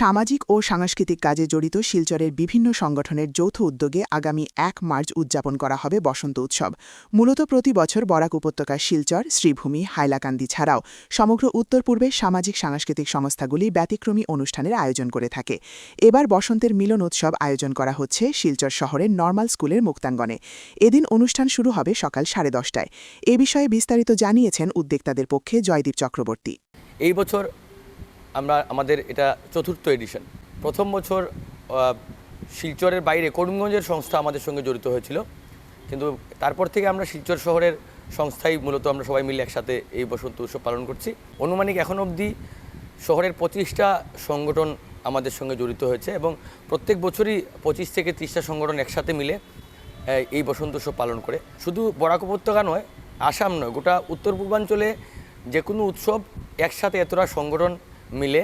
সামাজিক ও সাংস্কৃতিক কাজে জড়িত শিলচরের বিভিন্ন সংগঠনের যৌথ উদ্যোগে আগামী ১ মার্চ উদযাপন করা হবে বসন্ত উৎসব। মূলত প্রতি বছর বরাক উপত্যকার শিলচর, শ্রীভূমি, হাইলাকান্দি ছাড়াও সমগ্র উত্তর পূর্বে সামাজিক সাংস্কৃতিক সংস্থাগুলি ব্যতিক্রমী অনুষ্ঠানের আয়োজন করে থাকে। এবার বসন্তের মিলন উৎসব আয়োজন করা হচ্ছে শিলচর শহরের নর্মাল স্কুলের মুক্তাঙ্গনে। এদিন অনুষ্ঠান শুরু হবে সকাল 10:30টায়। এ বিষয়ে বিস্তারিত জানিয়েছেন উদ্যোক্তাদের পক্ষে জয়দীপ চক্রবর্তী। এই বছর আমাদের এটা চতুর্থ এডিশন। প্রথম বছর শিলচরের বাইরে করিমগঞ্জের সংস্থা আমাদের সঙ্গে জড়িত হয়েছিল, কিন্তু তারপর থেকে আমরা শিলচর শহরের সংস্থাই মূলত আমরা সবাই মিলে একসাথে এই বসন্ত উৎসব পালন করছি। অনুমানিক এখন অবধি শহরের 25টা সংগঠন আমাদের সঙ্গে জড়িত হয়েছে এবং প্রত্যেক বছরই 25 থেকে 30টা সংগঠন একসাথে মিলে এই বসন্ত উৎসব পালন করে। শুধু বরাক উপত্যকা নয়, আসাম নয়, গোটা উত্তর পূর্বাঞ্চলে যে কোনো উৎসব একসাথে এতটা সংগঠন মিলে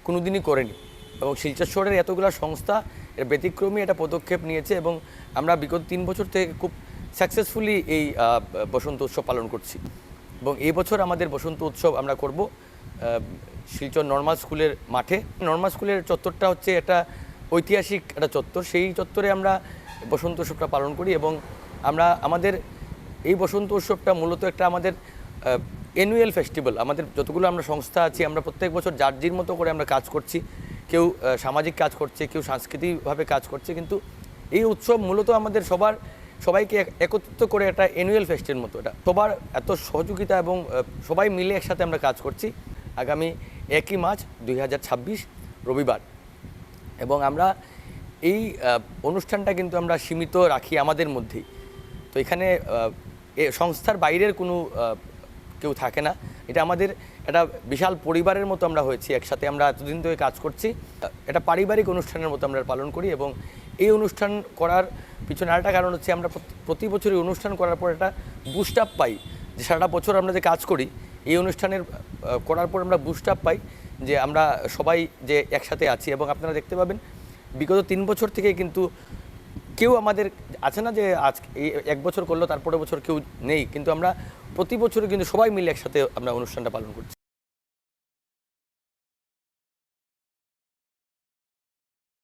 কোনো দিনই করেনি এবং শিলচর শহরের এতগুলো সংস্থা এর ব্যতিক্রমী একটা পদক্ষেপ নিয়েছে এবং আমরা বিগত 3 বছর থেকে খুব সাকসেসফুলি এই বসন্ত উৎসব পালন করছি। এবং এই বছর আমাদের বসন্ত উৎসব আমরা করব শিলচর নর্মাল স্কুলের মাঠে। নর্মাল স্কুলের চত্বরটা হচ্ছে একটা ঐতিহাসিক একটা চত্বর, সেই চত্বরে আমরা বসন্ত উৎসবটা পালন করি এবং আমাদের এই বসন্ত উৎসবটা মূলত একটা আমাদের অ্যানুয়াল ফেস্টিভ্যাল। আমাদের যতগুলো আমরা সংস্থা আছি আমরা প্রত্যেক বছর যার মতো করে আমরা কাজ করছি, কেউ সামাজিক কাজ করছে, কেউ সাংস্কৃতিকভাবে কাজ করছে, কিন্তু এই উৎসব মূলত আমাদের সবাইকে একত্রিত করে একটা অ্যানুয়াল ফেস্টের মতো। এটা সবার এত সহযোগিতা এবং সবাই মিলে একসাথে আমরা কাজ করছি। আগামী 1 মার্চ 2026 রবিবার, এবং আমরা এই অনুষ্ঠানটা কিন্তু আমরা সীমিত রাখি আমাদের মধ্যেই। তো এখানে সংস্থার বাইরের কোনো কেউ থাকে না। এটা আমাদের একটা বিশাল পরিবারের মতো আমরা হয়েছি, একসাথে আমরা এতদিন ধরে কাজ করছি। এটা পারিবারিক অনুষ্ঠানের মতো আমরা পালন করি এবং এই অনুষ্ঠান করার পিছনে আরেকটা কারণ হচ্ছে আমরা প্রতি বছরই অনুষ্ঠান করার পর একটা বুস্ট আপ পাই, যে সারাটা বছর আমরা যে কাজ করি এই অনুষ্ঠানের করার পর আমরা বুস্ট আপ পাই যে আমরা সবাই যে একসাথে আছি। এবং আপনারা দেখতে পাবেন বিগত 3 বছর থেকে কিন্তু কেউ আমাদের আছে না যে আজ এই 1 বছর করলো তারপরে বছর কেউ নেই, কিন্তু আমরা প্রতি বছরই কিন্তু সবাই মিলে একসাথে আমরা অনুষ্ঠানটা পালন করছি।